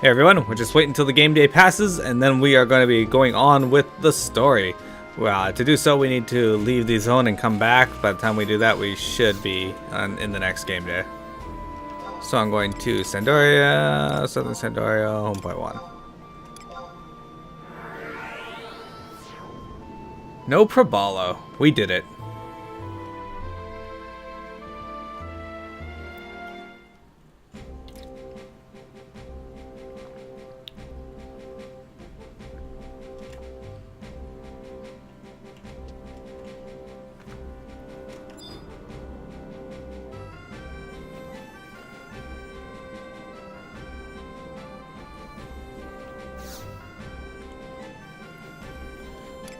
Hey everyone, we're just waiting until the game day passes, and then we are going to be going on with the story. Well, to do so, we need to leave the zone and come back. By the time we do that, we should be in the next game day. So I'm going to Sandoria, Southern Sandoria, home point 1. No Probalo. We did it.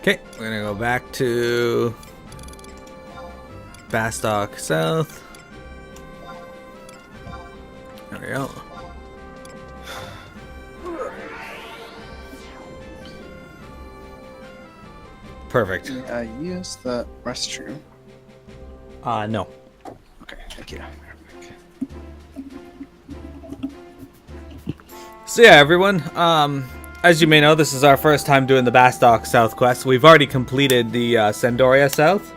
Okay, we're gonna go back to Bastok South. There we go. Perfect. Use the restroom. No. Okay, thank you. So yeah, everyone. As you may know, this is our first time doing the Bastok South quest. We've already completed the Sandoria South.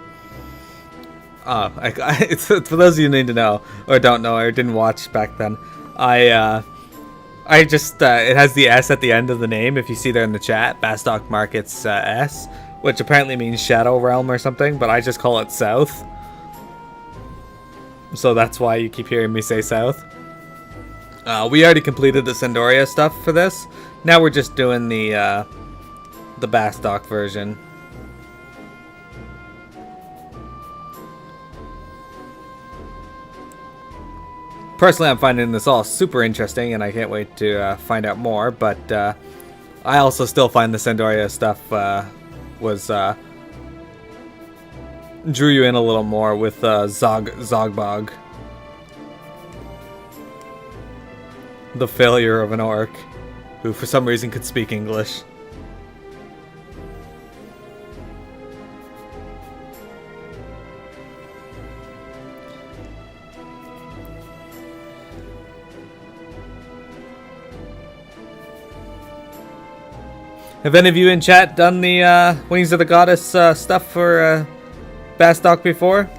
It's, for those of you who need to know, or don't know, or didn't watch back then, I just, it has the S at the end of the name, if you see there in the chat, Bastok Markets S, which apparently means Shadow Realm or something, but I just call it South. So that's why you keep hearing me say South. We already completed the Sandoria stuff for this. Now we're just doing the Bastok version. Personally, I'm finding this all super interesting, and I can't wait to find out more. But I also still find the Sandoria stuff drew you in a little more with Zogbog. The failure of an orc, who for some reason could speak English. Have any of you in chat done the Wings of the Goddess stuff for Bastok before?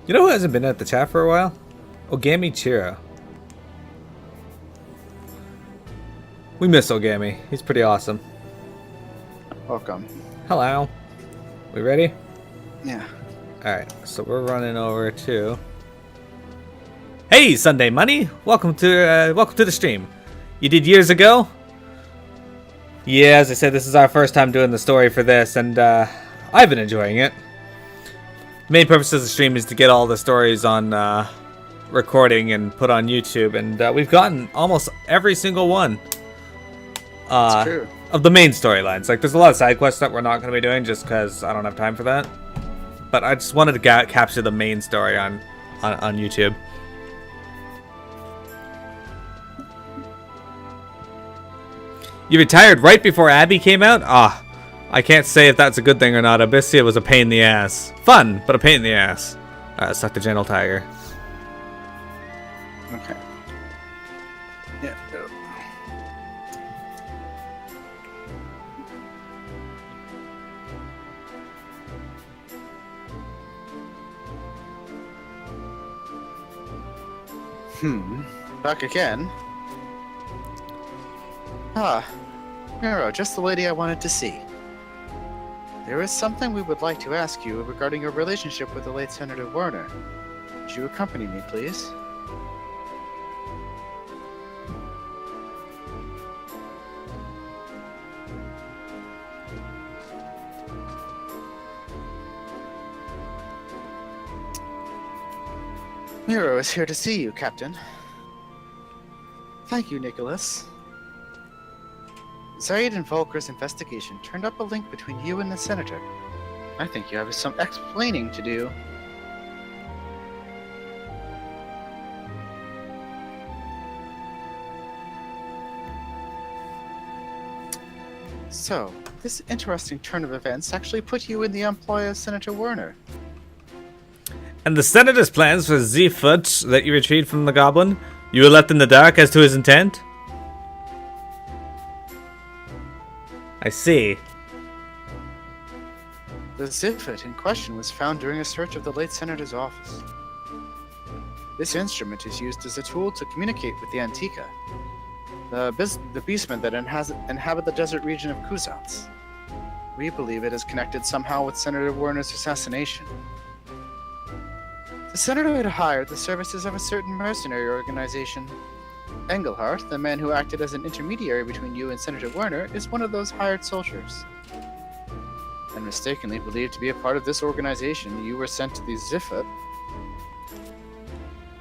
You know who hasn't been at the chat for a while? Ogami Chira. We miss Ogami. He's pretty awesome. Welcome. Hello. We ready? Yeah. Alright, so we're running over to... Hey, Sunday Money! Welcome to the stream. You did years ago? Yeah, as I said, this is our first time doing the story for this, and I've been enjoying it. The main purpose of the stream is to get all the stories on recording and put on YouTube, and we've gotten almost every single one of the main storylines. Like, there's a lot of side quests that we're not going to be doing just because I don't have time for that. But I just wanted to capture the main story on YouTube. You retired right before Abby came out? I can't say if that's a good thing or not. Abyssia was a pain in the ass. Fun, but a pain in the ass. Suck the Gentle Tiger. Okay. Yeah. Back again? Miro, just the lady I wanted to see. There is something we would like to ask you regarding your relationship with the late Senator Werner. Would you accompany me, please? Miro is here to see you, Captain. Thank you, Nicholas. Zaid and Volker's investigation turned up a link between you and the Senator. I think you have some explaining to do. So, this interesting turn of events actually put you in the employ of Senator Werner. And the Senator's plans for Z-Foot that you retrieved from the Goblin? You were left in the dark as to his intent? I see. The Zifut in question was found during a search of the late Senator's office. This instrument is used as a tool to communicate with the Antica, the beastmen that inhabit the desert region of Kuzans. We believe it is connected somehow with Senator Werner's assassination. The Senator had hired the services of a certain mercenary organization. Engelhardt, the man who acted as an intermediary between you and Senator Werner, is one of those hired soldiers. And mistakenly believed to be a part of this organization, you were sent to the Zifut.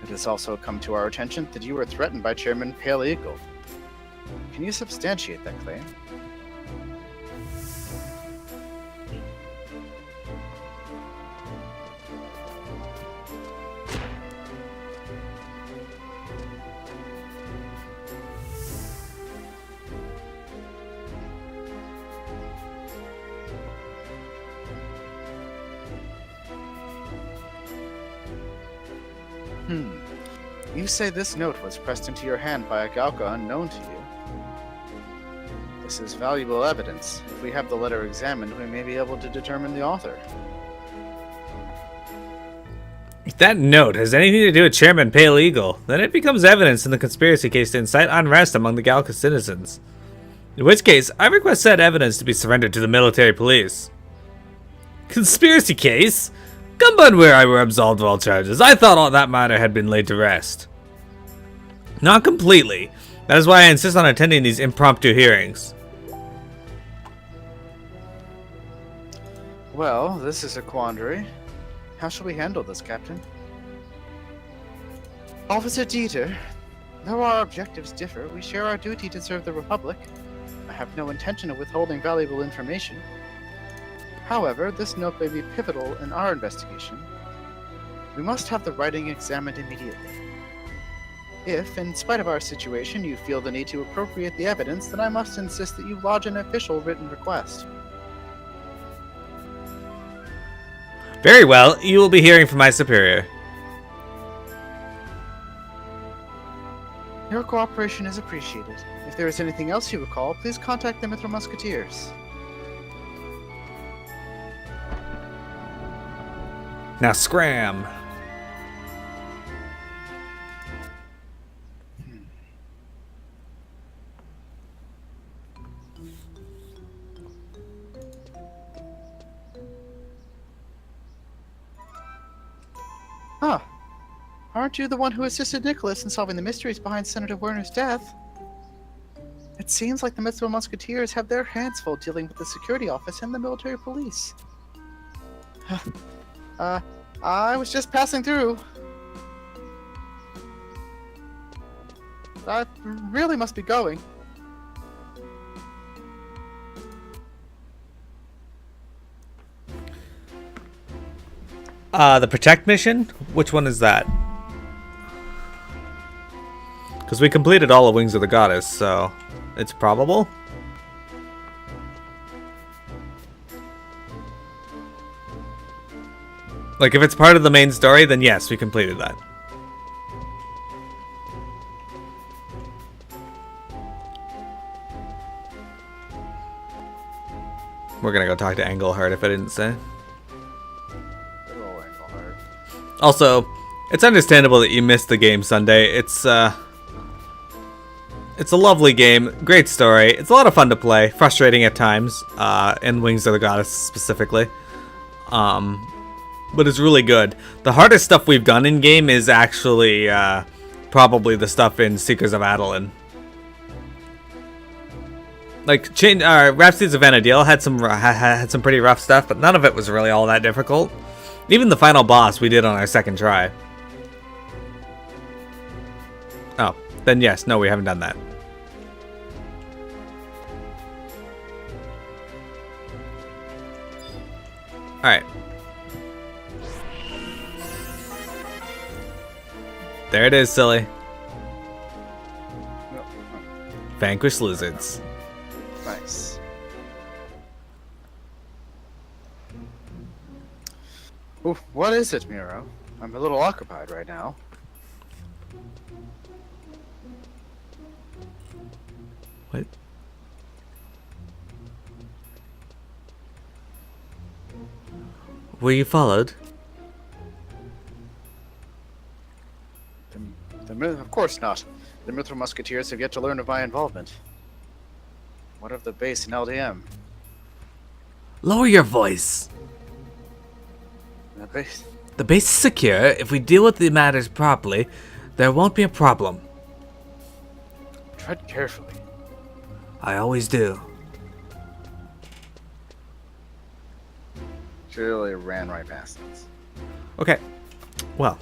It has also come to our attention that you were threatened by Chairman Pale Eagle. Can you substantiate that claim? You say this note was pressed into your hand by a Gauka unknown to you. This is valuable evidence. If we have the letter examined, we may be able to determine the author. If that note has anything to do with Chairman Pale Eagle, then it becomes evidence in the conspiracy case to incite unrest among the Galca citizens. In which case, I request said evidence to be surrendered to the military police. Conspiracy case? Gumba and Where I were absolved of all charges. I thought all that matter had been laid to rest. Not completely. That is why I insist on attending these impromptu hearings. Well, this is a quandary. How shall we handle this, Captain? Officer Dieter, though our objectives differ, we share our duty to serve the Republic. I have no intention of withholding valuable information. However, this note may be pivotal in our investigation. We must have the writing examined immediately. If, in spite of our situation, you feel the need to appropriate the evidence, then I must insist that you lodge an official written request. Very well, you will be hearing from my superior. Your cooperation is appreciated. If there is anything else you recall, please contact the Mithra Musketeers. Now scram. Huh. Aren't you the one who assisted Nicholas in solving the mysteries behind Senator Werner's death? It seems like the Mithra Musketeers have their hands full dealing with the security office and the military police. I was just passing through. I really must be going. The Protect mission? Which one is that? Because we completed all the Wings of the Goddess, so it's probable. Like, if it's part of the main story, then yes, we completed that. We're gonna go talk to Engelhardt if I didn't say. Also, it's understandable that you missed the game Sunday. It's a lovely game, great story. It's a lot of fun to play, frustrating at times, in Wings of the Goddess specifically. But it's really good. The hardest stuff we've done in game is actually probably the stuff in Seekers of Adeline. Like Rhapsodies of Vana'diel had some pretty rough stuff, but none of it was really all that difficult. Even the final boss we did on our second try. Oh, then yes, no, we haven't done that. Alright. There it is, silly. Vanquish lizards. Nice. Ooh, what is it, Miro? I'm a little occupied right now. What? Were you followed? Of course not. The Mithril Musketeers have yet to learn of my involvement. What of the base in LDM? Lower your voice. The base? The base is secure. If we deal with the matters properly, there won't be a problem. Tread carefully. I always do. She really ran right past us. Okay. Well,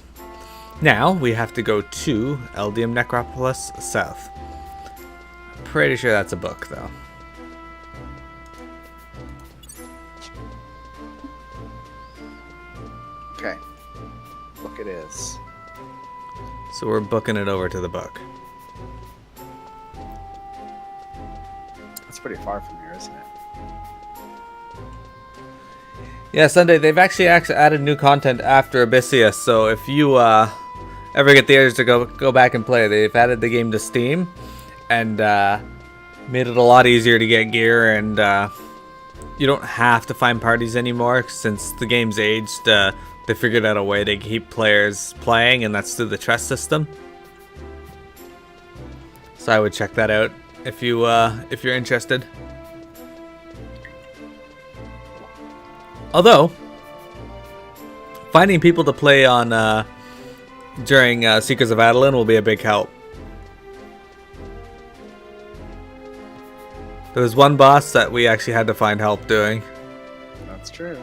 now we have to go to LDM Necropolis South. Pretty sure that's a book, though. Okay. Look, it is. So we're booking it over to the book. That's pretty far from here, isn't it? Yeah, Sunday, they've actually added new content after Abyssius, so if you ever get the urge to go back and play, they've added the game to Steam and made it a lot easier to get gear, and you don't have to find parties anymore since the game's aged. They figured out a way to keep players playing, and that's through the trust system. So I would check that out if you're interested. Although, finding people to play on during Seekers of Adeline will be a big help. There was one boss that we actually had to find help doing. That's true.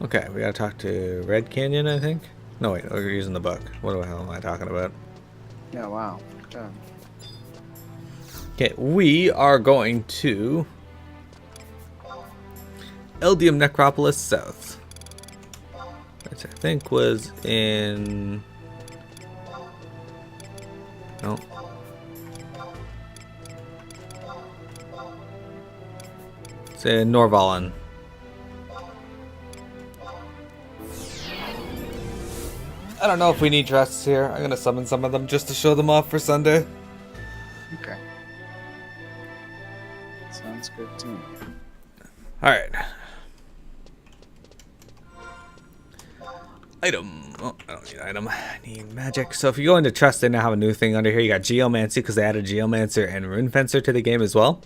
Okay, we gotta talk to Red Canyon, I think. No, wait, we're using the book. What the hell am I talking about? Yeah, wow. Good job. Okay, we are going to LDM Necropolis South, which I think was in... No. It's in Norvallen. I don't know if we need trusts here. I'm gonna summon some of them just to show them off for Sunday. Okay. Sounds good to me. Alright. Item. Oh, I don't need item. I need magic. So if you go into trust, they now have a new thing under here. You got Geomancy because they added Geomancer and Rune Fencer to the game as well.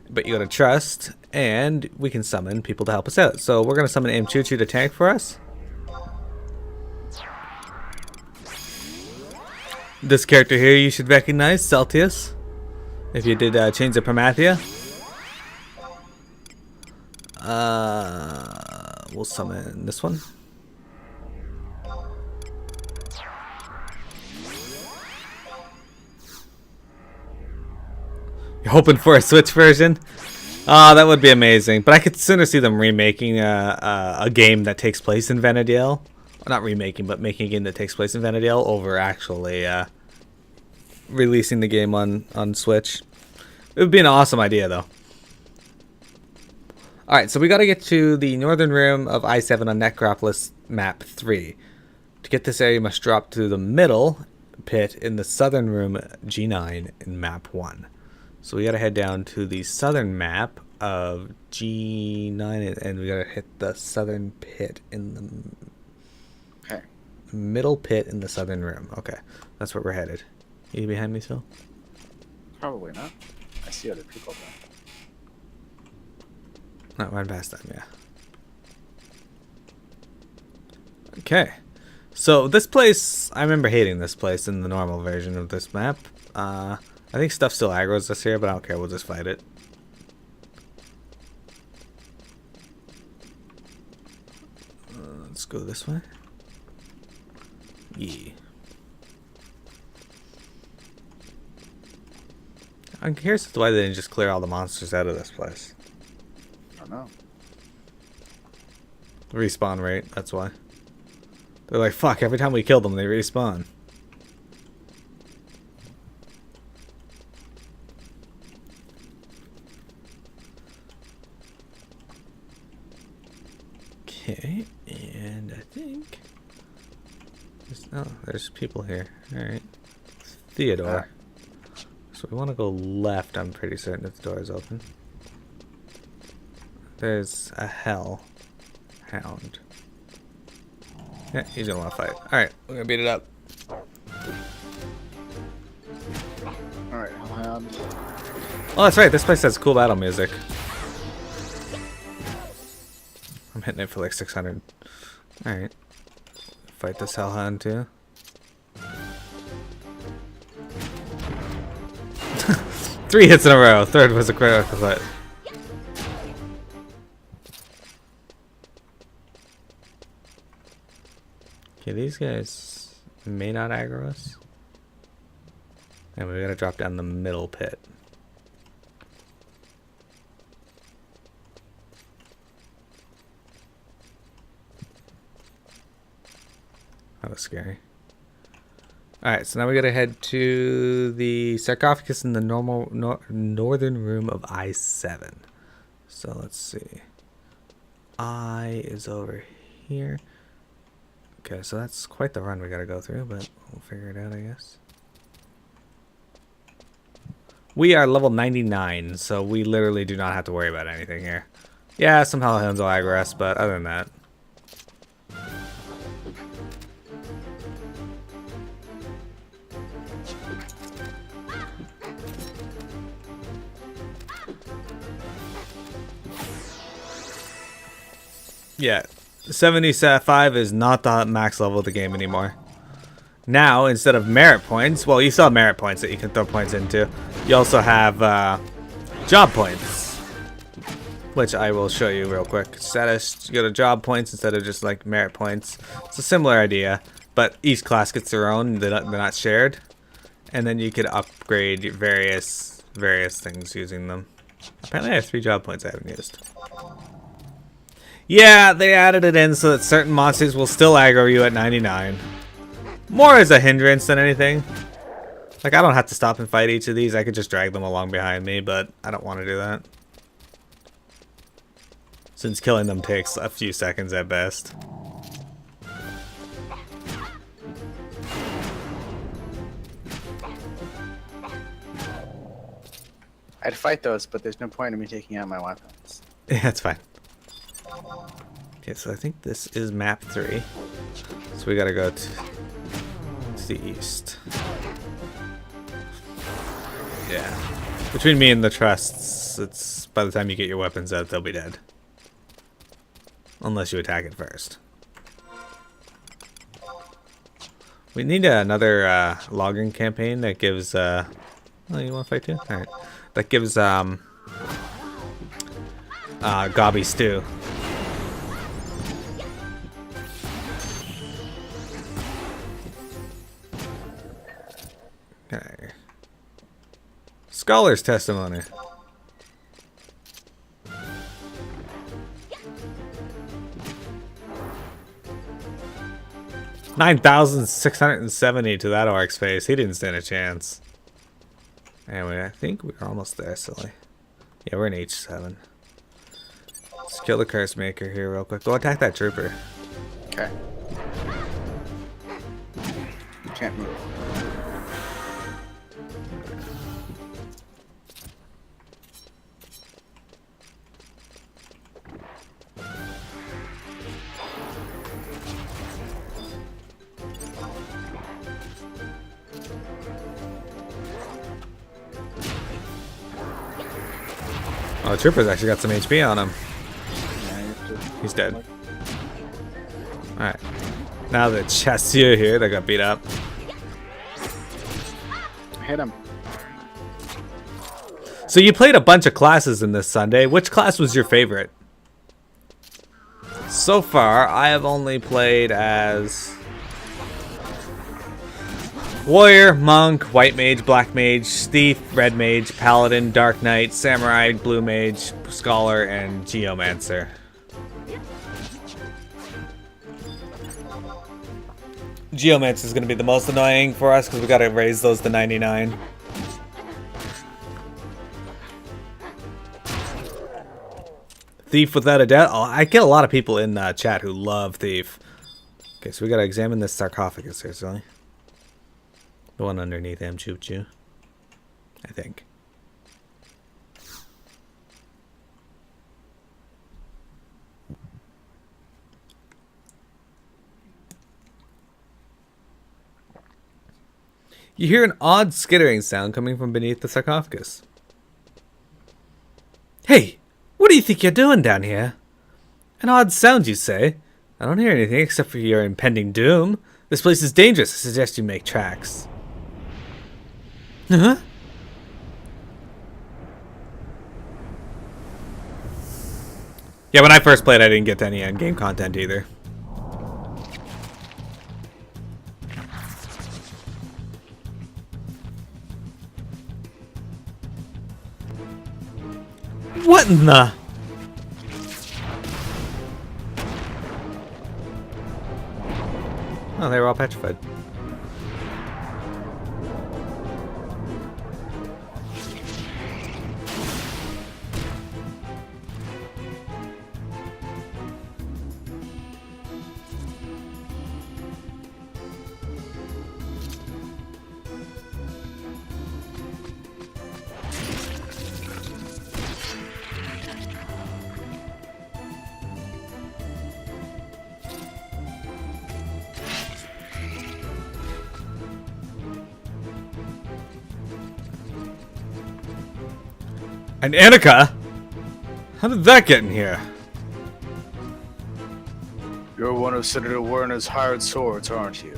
But you go to trust, and we can summon people to help us out. So we're gonna summon Mchuchu to tank for us. This character here you should recognize, Celtius, if you did Chains of Promathia. We'll summon this one. You're hoping for a Switch version? Ah, that would be amazing. But I could sooner see them remaking a game that takes place in Vanadale. Not remaking, but making a game that takes place in Vanadale over actually releasing the game on Switch. It would be an awesome idea, though. Alright, so we got to get to the northern rim of I-7 on Necropolis map 3. To get this area, you must drop to the middle pit in the southern room G9 in map 1. So we got to head down to the southern map of G9, and we got to hit the southern pit in the... Okay. Middle pit in the southern room. Okay, that's where we're headed. You behind me still? Probably not. I see other people though. Not run past them, yeah. Okay. So this place, I remember hating this place in the normal version of this map. I think stuff still aggroes us here, but I don't care. We'll just fight it. Let's go this way. Yeah. I'm curious as to why they didn't just clear all the monsters out of this place. I don't know. Respawn rate, that's why. They're like, fuck, every time we kill them, they respawn. Okay, and I think... there's people here. Alright. Theodore. So we want to go left, I'm pretty certain if the door is open. There's a hell hound. Yeah, he's gonna want to fight. Alright, we're gonna beat it up. Alright, hellhound. Oh, that's right, this place has cool battle music. I'm hitting it for like 600. Alright. Fight this hellhound too. Three hits in a row. Third was a critical hit. Okay, these guys may not aggro us. And we gotta drop down the middle pit. That was scary. Alright, so now we gotta head to the sarcophagus in the northern room of I-7. So let's see. I is over here. Okay, so that's quite the run we gotta go through, but we'll figure it out, I guess. We are level 99, so we literally do not have to worry about anything here. Yeah, some hellhounds will aggro us, but other than that. Yeah, 75 is not the max level of the game anymore. Now, instead of merit points, well, you still have merit points that you can throw points into. You also have job points, which I will show you real quick. Status, you go to job points instead of just like merit points. It's a similar idea, but each class gets their own. They're not shared, and then you could upgrade various things using them. Apparently, I have 3 job points I haven't used. Yeah, they added it in so that certain monsters will still aggro you at 99. More as a hindrance than anything. Like, I don't have to stop and fight each of these. I could just drag them along behind me, but I don't want to do that. Since killing them takes a few seconds at best. I'd fight those, but there's no point in me taking out my weapons. Yeah, that's fine. Okay, so I think this is map 3. So we gotta go to the east. Yeah. Between me and the trusts, it's by the time you get your weapons out, they'll be dead. Unless you attack it first. We need another logging campaign that gives oh, you wanna fight too? Alright. That gives gobby stew. Okay. Scholar's testimony. $9,670 to that orc's face. He didn't stand a chance. Anyway, I think we're almost there, silly. Yeah, we're in H7. Let's kill the curse maker here real quick. Go attack that trooper. Okay. Can't move. Oh, the trooper's actually got some HP on him. He's dead. Alright. Now the chasseur here that got beat up. Hit him. So you played a bunch of classes in this Sunday. Which class was your favorite? So far, I have only played as Warrior, Monk, White Mage, Black Mage, Thief, Red Mage, Paladin, Dark Knight, Samurai, Blue Mage, Scholar, and Geomancer. Geomancer is going to be the most annoying for us because we got to raise those to 99. Thief without a doubt. Oh, I get a lot of people in chat who love Thief. Okay, so we got to examine this sarcophagus here, Silly. The one underneath him, Choo Choo. I think. You hear an odd skittering sound coming from beneath the sarcophagus. Hey, what do you think you're doing down here? An odd sound, you say? I don't hear anything except for your impending doom. This place is dangerous. I suggest you make tracks. Huh? Yeah, when I first played, I didn't get any endgame content either. What in the... Oh, they were all petrified. And Annika? How did that get in here? You're one of Senator Werner's hired swords, aren't you?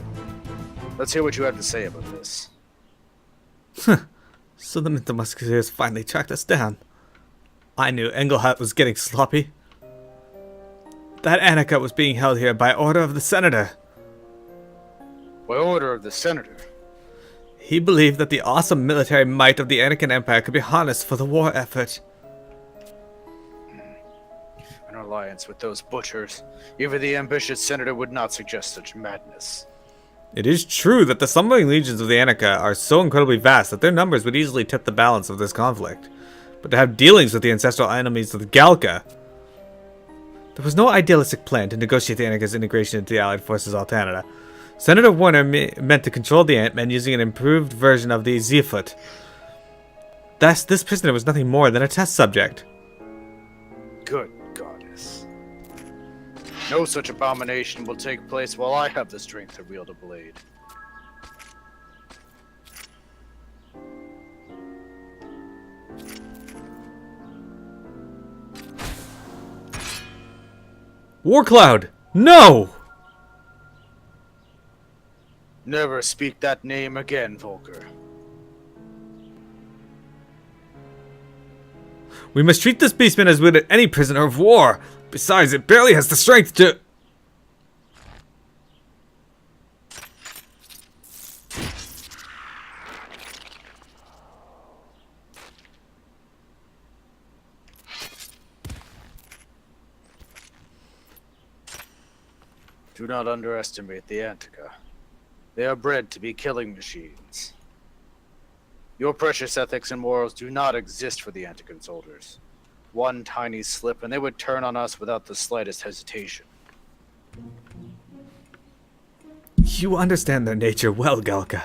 Let's hear what you have to say about this. So the Musketeers finally tracked us down. I knew Engelhardt was getting sloppy. That Annika was being held here by order of the Senator. By order of the Senator? He believed that the awesome military might of the Anakin Empire could be harnessed for the war effort. An alliance with those butchers. Even the ambitious Senator would not suggest such madness. It is true that the slumbering legions of the Annika are so incredibly vast that their numbers would easily tip the balance of this conflict. But to have dealings with the ancestral enemies of the Galka... There was no idealistic plan to negotiate the Annika's integration into the Allied forces Altanada. Senator Werner meant to control the Antmen using an improved version of the Zephut. Thus, this prisoner was nothing more than a test subject. Good goddess. No such abomination will take place while I have the strength to wield a blade. Warcloud! No! Never speak that name again, Volker. We must treat this beastman as we would any prisoner of war. Besides, it barely has the strength to... Do not underestimate the Antika. They are bred to be killing machines. Your precious ethics and morals do not exist for the Antican soldiers. One tiny slip and they would turn on us without the slightest hesitation. You understand their nature well, Galka.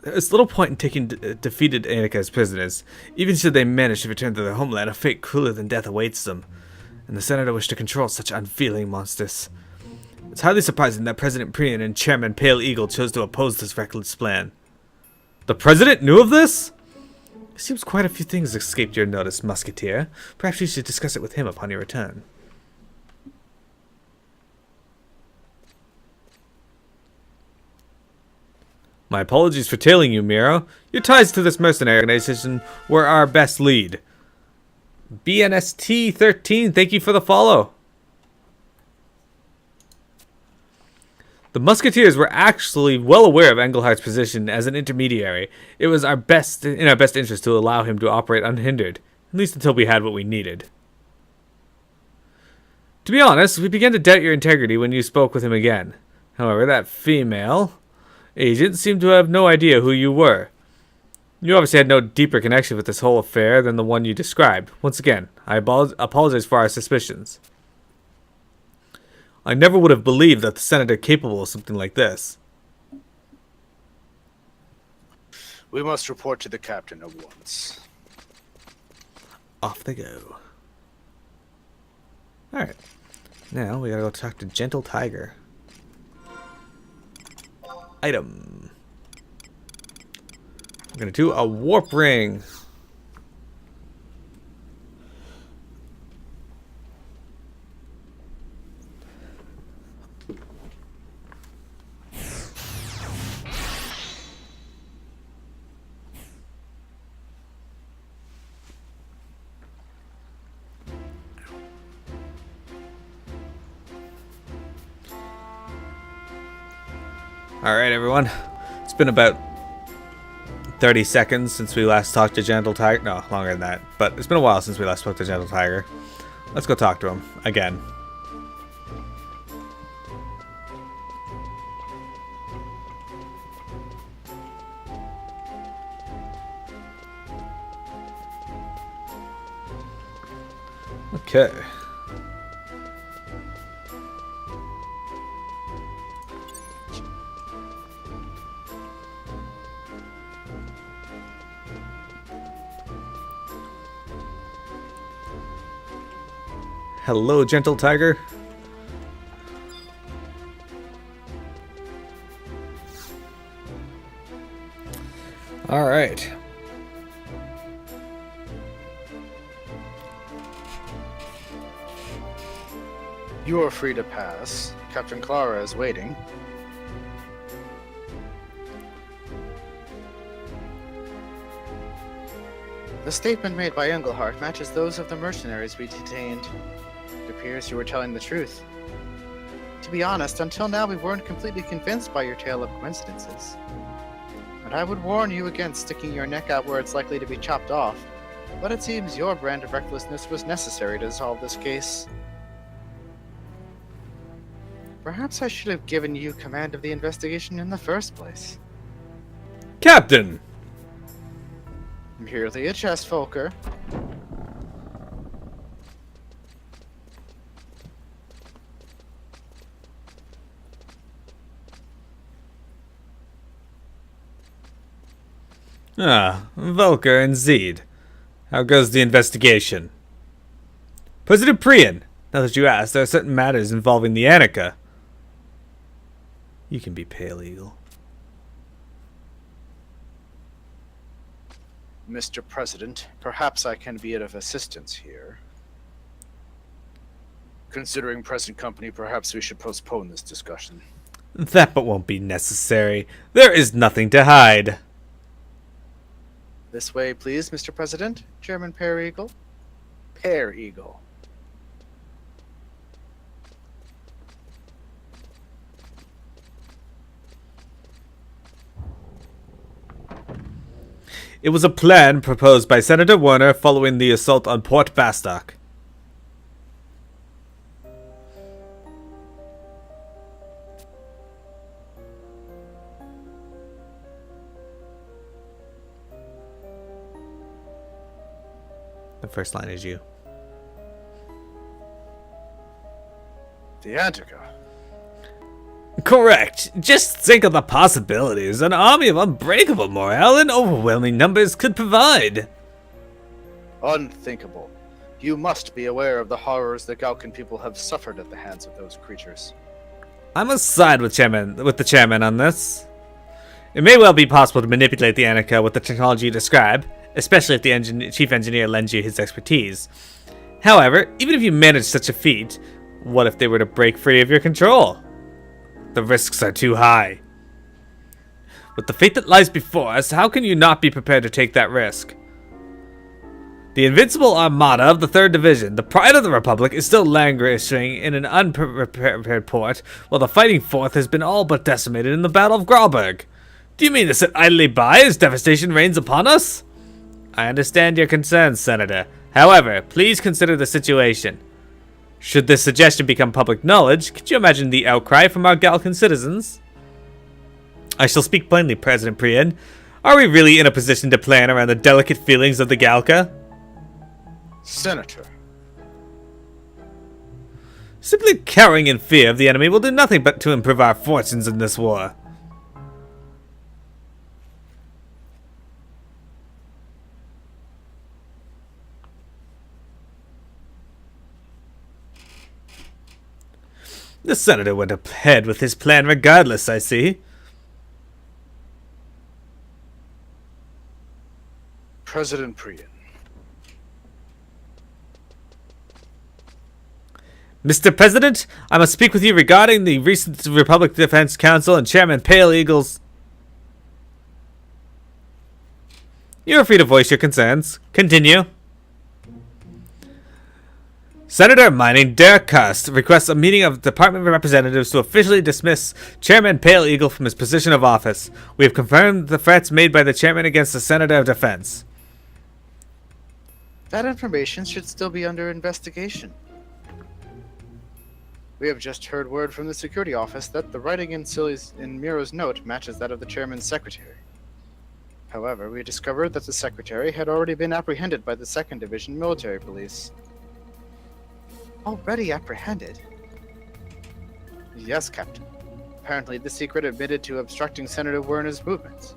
There is little point in taking defeated Annika as prisoners. Even should they manage to return to their homeland, a fate crueler than death awaits them. And the Senator wished to control such unfeeling monsters. It's hardly surprising that President Prian and Chairman Pale Eagle chose to oppose this reckless plan. The President knew of this? It seems quite a few things escaped your notice, Musketeer. Perhaps you should discuss it with him upon your return. My apologies for tailing you, Miro. Your ties to this mercenary organization were our best lead. BNST13, thank you for the follow. The Musketeers were actually well aware of Engelhardt's position as an intermediary. It was in our best interest to allow him to operate unhindered, at least until we had what we needed. To be honest, we began to doubt your integrity when you spoke with him again. However, that female agent seemed to have no idea who you were. You obviously had no deeper connection with this whole affair than the one you described. Once again, I apologize for our suspicions. I never would have believed that the senator capable of something like this. We must report to the captain at once. Off they go. Alright. Now we gotta go talk to Gentle Tiger. Item. We're gonna do a warp ring. Alright, everyone. It's been about 30 seconds since we last talked to Gentle Tiger. No, longer than that. But it's been a while since we last spoke to Gentle Tiger. Let's go talk to him again. Okay. Hello, Gentle Tiger. All right. You are free to pass. Captain Clara is waiting. The statement made by Engelhart matches those of the mercenaries we detained. It appears you were telling the truth. To be honest, until now we weren't completely convinced by your tale of coincidences. And I would warn you against sticking your neck out where it's likely to be chopped off, but it seems your brand of recklessness was necessary to solve this case. Perhaps I should have given you command of the investigation in the first place. Captain! Merely a chest Volker. Ah, Volker and Zed. How goes the investigation? President Prian, now that you ask, there are certain matters involving the Annika. You can be Pale Eagle. Mr. President, perhaps I can be of assistance here. Considering present company, perhaps we should postpone this discussion. That but won't be necessary. There is nothing to hide. This way, please, Mr. President. Chairman Pear Eagle. Pear Eagle. It was a plan proposed by Senator Werner following the assault on Port Bastok. The first line is you. The Antica. Correct. Just think of the possibilities an army of unbreakable morale and overwhelming numbers could provide. Unthinkable. You must be aware of the horrors the Galkan people have suffered at the hands of those creatures. I must side with the chairman on this. It may well be possible to manipulate the Annika with the technology you describe, especially if the chief engineer lends you his expertise. However, even if you manage such a feat, what if they were to break free of your control? The risks are too high. With the fate that lies before us, how can you not be prepared to take that risk? The invincible armada of the 3rd Division, the pride of the Republic, is still languishing in an unprepared port, while the fighting 4th has been all but decimated in the Battle of Grauberg. Do you mean to sit idly by as devastation reigns upon us? I understand your concerns, Senator. However, please consider the situation. Should this suggestion become public knowledge, could you imagine the outcry from our Galcan citizens? I shall speak plainly, President Prian. Are we really in a position to plan around the delicate feelings of the Galca? Senator. Simply cowering in fear of the enemy will do nothing but to improve our fortunes in this war. The senator went ahead with his plan regardless, I see. President Prian. Mr. President, I must speak with you regarding the recent Republic Defense Council and Chairman Pale Eagle's... You are free to voice your concerns. Continue. Senator Mining Derek Cust requests a meeting of Department Representatives to officially dismiss Chairman Pale Eagle from his position of office. We have confirmed the threats made by the Chairman against the Senator of Defense. That information should still be under investigation. We have just heard word from the security office that the writing in Mearo's note matches that of the chairman's secretary. However, we discovered that the secretary had already been apprehended by the 2nd Division Military Police. Already apprehended? Yes, Captain. Apparently the secret admitted to obstructing Senator Werner's movements.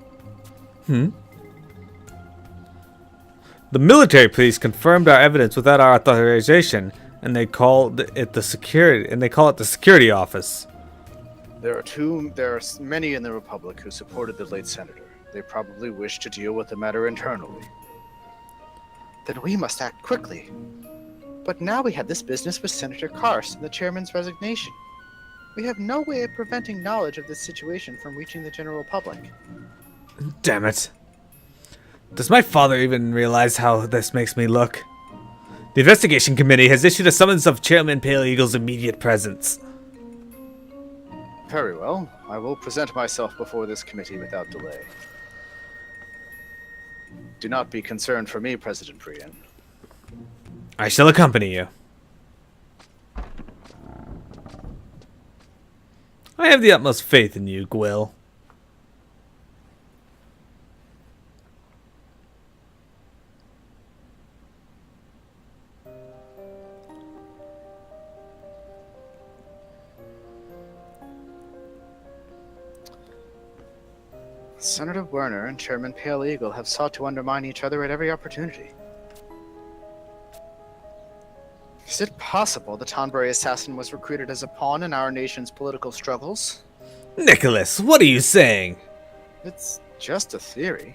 The military police confirmed our evidence without our authorization, and they called it the security office. There are many in the Republic who supported the late senator. They probably wish to deal with the matter internally. Then we must act quickly. But now we have this business with Senator Karst and the chairman's resignation. We have no way of preventing knowledge of this situation from reaching the general public. Damn it. Does my father even realize how this makes me look? The investigation committee has issued a summons of Chairman Pale Eagle's immediate presence. Very well. I will present myself before this committee without delay. Do not be concerned for me, President Prian. I shall accompany you. I have the utmost faith in you, Gwill. Senator Werner and Chairman Pale Eagle have sought to undermine each other at every opportunity. Is it possible the Tonbury assassin was recruited as a pawn in our nation's political struggles? Nicholas, what are you saying? It's just a theory.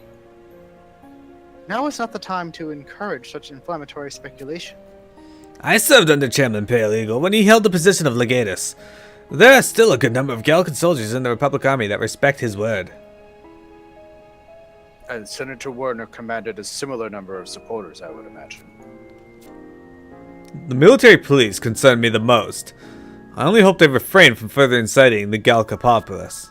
Now is not the time to encourage such inflammatory speculation. I served under Chairman Pale Eagle when he held the position of legatus. There are still a good number of Galcan soldiers in the Republic Army that respect his word. And Senator Werner commanded a similar number of supporters, I would imagine. The military police concern me the most. I only hope they refrain from further inciting the Galca populace.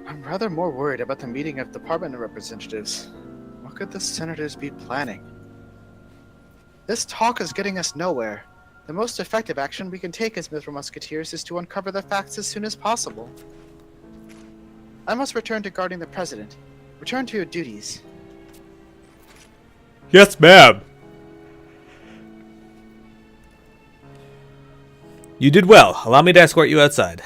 I'm rather more worried about the meeting of department representatives. What could the senators be planning? This talk is getting us nowhere. The most effective action we can take as Mithril Musketeers is to uncover the facts as soon as possible. I must return to guarding the president. Return to your duties. Yes, ma'am. You did well. Allow me to escort you outside.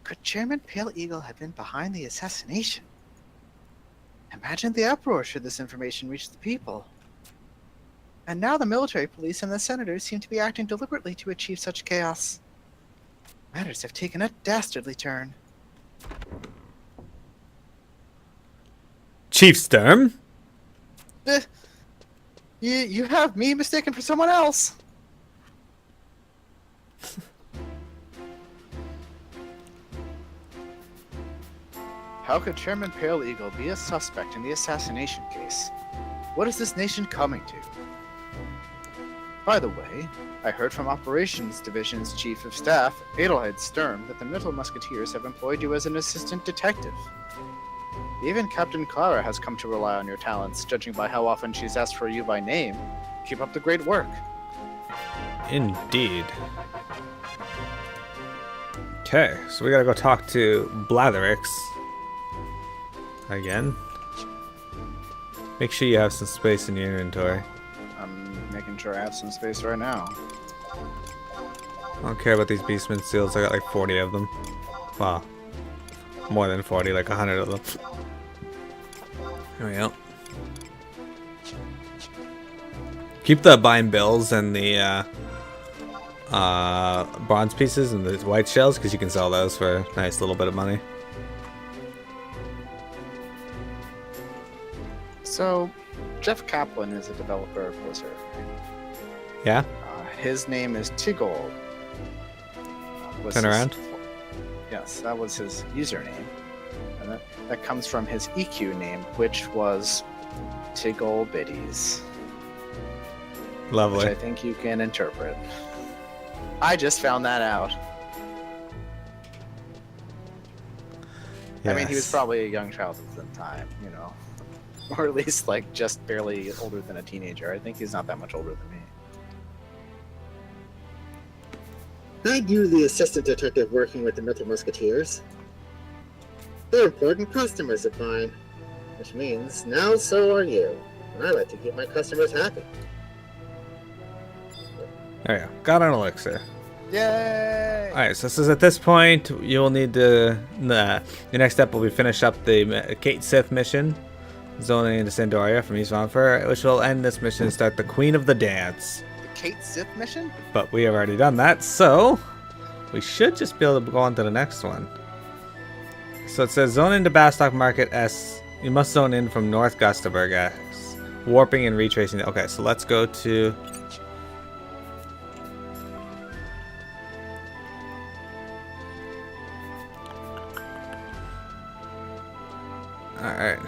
Could Chairman Pale Eagle have been behind the assassination? Imagine the uproar should this information reach the people. And now the military police and the senators seem to be acting deliberately to achieve such chaos. Matters have taken a dastardly turn. Chief Sturm? You have me mistaken for someone else. How could Chairman Pale Eagle be a suspect in the assassination case? What is this nation coming to? By the way, I heard from Operations Division's Chief of Staff, Adelheid Sturm, that the Mithril Musketeers have employed you as an assistant detective. Even Captain Clara has come to rely on your talents, judging by how often she's asked for you by name. Keep up the great work. Indeed. Okay, so we gotta go talk to Blatherix. Again. Make sure you have some space in your inventory. I'm making sure I have some space right now. I don't care about these Beastman seals, I got like 40 of them. Wow. More than 40, like 100 of them. Here we go. Keep the bind bills and the bronze pieces and the white shells, because you can sell those for a nice little bit of money. So, Jeff Kaplan is a developer of Blizzard. Yeah? His name is Tigold. Turn around. Yes, that was his username. And that comes from his EQ name, which was Tigol Biddies. Lovely. Which I think you can interpret. I just found that out. Yes. I mean, he was probably a young child at the time, you know. Or at least, like, just barely older than a teenager. I think he's not that much older than me. I do the assistant detective working with the Metal Musketeers. They're important customers of mine, which means now so are you. And I like to keep my customers happy. There you go. Got an elixir. Yay! Alright, so this is at this point, you will need to... the next step will be finish up the Kate Sith mission. Zoning into Sandoria from East Vancouver, which will end this mission and start the Queen of the Dance. The Kate Sith mission? But we have already done that, so we should just be able to go on to the next one. So it says zone into Bastok Market S. You must zone in from North Gustaberg S. Warping and retracing. Okay, so let's go to... Alright.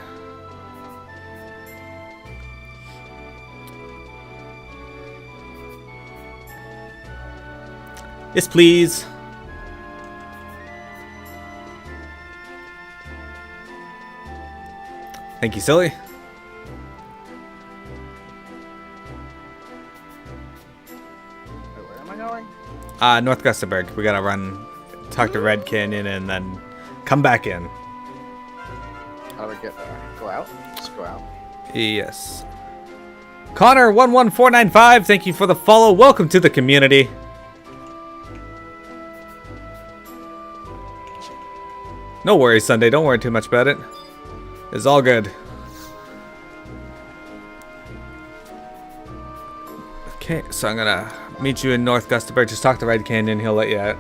Yes, please. Thank you, silly. Wait, where am I going? North Gustaberg. We gotta run, talk to Red Canyon, and then come back in. How do we get there? Go out? Just go out. Yes. Connor11495, thank you for the follow. Welcome to the community. No worries, Sunday. Don't worry too much about it. It's all good. Okay, so I'm gonna meet you in North Gustaberg. Just talk to Red Canyon. He'll let you out.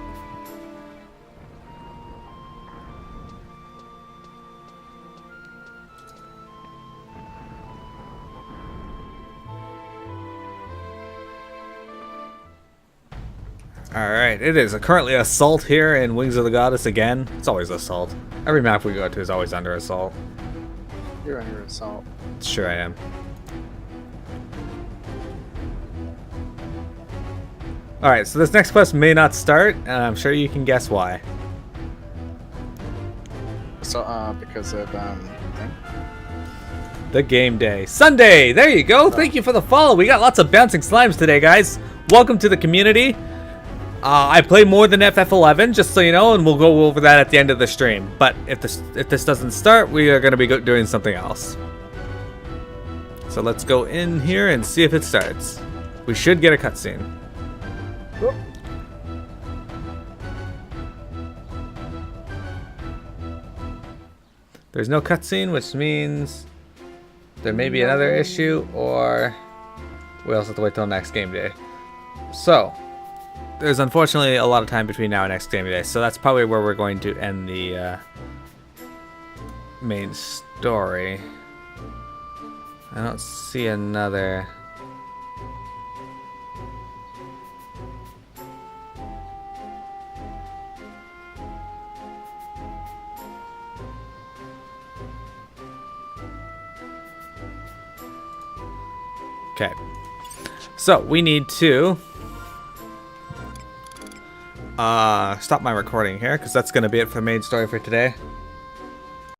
Alright, it is currently assault here in Wings of the Goddess again. It's always assault. Every map we go to is always under assault. You're under assault. Sure I am. Alright, so this next quest may not start, and I'm sure you can guess why. So, because of, thing? The game day. Sunday! There you go! Thank you for the follow! We got lots of bouncing slimes today, guys. Welcome to the community. I play more than FF11, just so you know, and we'll go over that at the end of the stream. But if this doesn't start, we are going to be doing something else. So let's go in here and see if it starts. We should get a cutscene. Whoop. There's no cutscene, which means there may be another issue, or we also have to wait till next game day. So, there's unfortunately a lot of time between now and next game day, so that's probably where we're going to end the main story. I don't see another... Okay, so we need to stop my recording here, because that's going to be it for the main story for today.